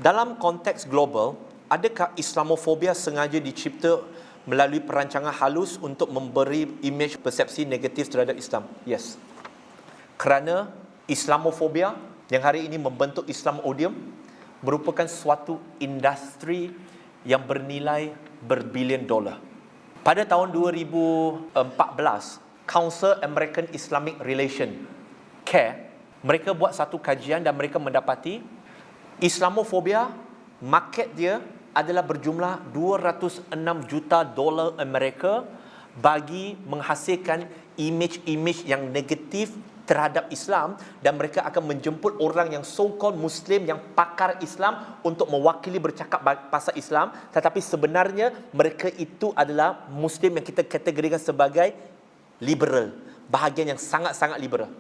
Dalam konteks global, adakah Islamofobia sengaja dicipta melalui perancangan halus untuk memberi imej persepsi negatif terhadap Islam? Yes. Kerana Islamofobia yang hari ini membentuk Islamodium merupakan suatu industri yang bernilai berbilion dolar. Pada tahun 2014, Council American Islamic Relation, CARE, mereka buat satu kajian dan mereka mendapati Islamofobia, market dia adalah berjumlah 206 juta dolar Amerika bagi menghasilkan imej-imej yang negatif terhadap Islam, dan mereka akan menjemput orang yang so-called Muslim, yang pakar Islam untuk mewakili bercakap pasal Islam, tetapi sebenarnya mereka itu adalah Muslim yang kita kategorikan sebagai liberal, bahagian yang sangat-sangat liberal.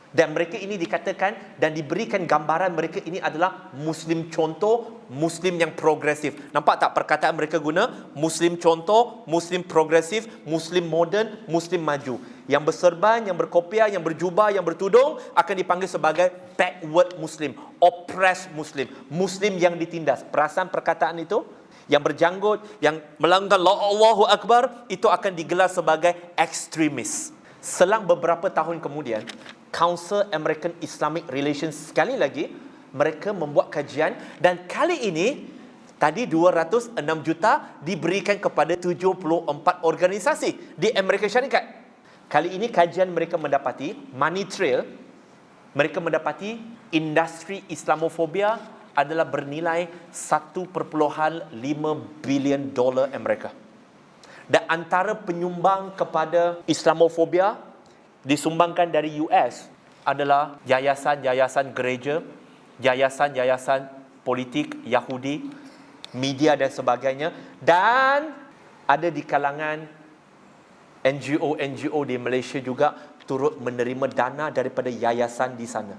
Dan mereka ini dikatakan dan diberikan gambaran mereka ini adalah Muslim contoh, Muslim yang progresif. Nampak tak perkataan mereka guna? Muslim contoh, Muslim progresif, Muslim moden, Muslim maju. Yang berserban, yang berkopiah, yang berjubah, yang bertudung akan dipanggil sebagai backward Muslim, oppressed Muslim, Muslim yang ditindas. Perasan perkataan itu? Yang berjanggut, yang melanggar Allahu Akbar, itu akan digelar sebagai ekstremis. Selang beberapa tahun kemudian, Council American Islamic Relations sekali lagi mereka membuat kajian, dan kali ini tadi 206 juta diberikan kepada 74 organisasi di Amerika Syarikat. Kali ini kajian mereka mendapati, money trail, mereka mendapati industri Islamofobia adalah bernilai 1.5 bilion dolar Amerika. Dan antara penyumbang kepada Islamofobia disumbangkan dari US adalah yayasan-yayasan gereja, yayasan-yayasan politik Yahudi, media dan sebagainya, dan ada di kalangan NGO di Malaysia juga turut menerima dana daripada yayasan di sana.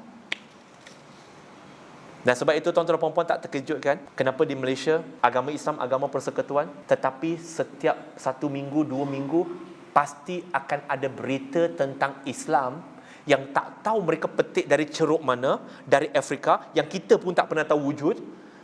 Dan sebab itu tuan-tuan dan puan-puan tak terkejut kan kenapa di Malaysia agama Islam agama persekutuan, tetapi setiap 1 minggu 2 minggu pasti akan ada berita tentang Islam yang tak tahu mereka petik dari ceruk mana, dari Afrika, yang kita pun tak pernah tahu wujud.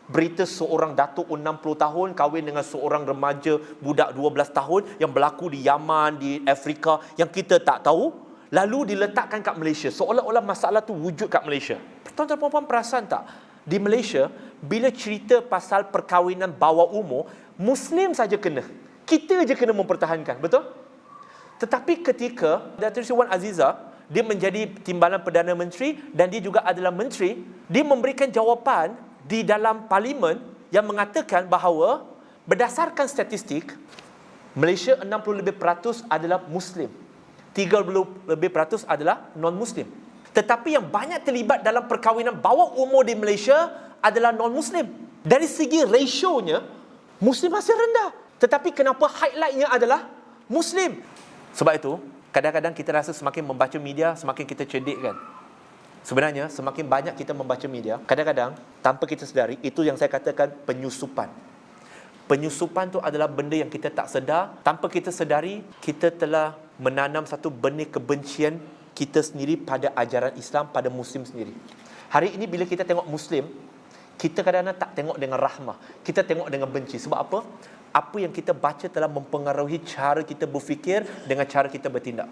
Berita seorang datuk 60 tahun kahwin dengan seorang remaja budak 12 tahun yang berlaku di Yaman, di Afrika, yang kita tak tahu, lalu diletakkan kat Malaysia seolah-olah masalah tu wujud kat Malaysia. Tuan-tuan dan puan-puan perasan tak? Di Malaysia, bila cerita pasal perkahwinan bawah umur, Muslim saja kena. Kita je kena mempertahankan, betul? Tetapi ketika Datuk Seri Wan Aziza, dia menjadi Timbalan Perdana Menteri dan dia juga adalah menteri, dia memberikan jawapan di dalam parlimen yang mengatakan bahawa berdasarkan statistik, Malaysia 60% adalah Muslim, 30% adalah non-Muslim. Tetapi yang banyak terlibat dalam perkahwinan bawah umur di Malaysia adalah non-Muslim. Dari segi rasionya, Muslim masih rendah. Tetapi kenapa highlightnya adalah Muslim? Sebab itu, kadang-kadang kita rasa semakin membaca media, semakin kita cerdik kan. Sebenarnya, semakin banyak kita membaca media, kadang-kadang, tanpa kita sedari, itu yang saya katakan penyusupan. Penyusupan tu adalah benda yang kita tak sedar. Tanpa kita sedari, kita telah menanam satu benih kebencian kita sendiri pada ajaran Islam, pada Muslim sendiri. Hari ini bila kita tengok Muslim, kita kadang-kadang tak tengok dengan rahmah. Kita tengok dengan benci. Sebab apa? Apa yang kita baca telah mempengaruhi cara kita berfikir dengan cara kita bertindak.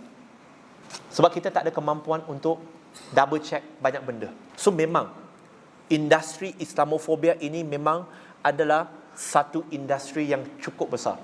Sebab kita tak ada kemampuan untuk double check banyak benda. So memang industri Islamofobia ini memang adalah satu industri yang cukup besar.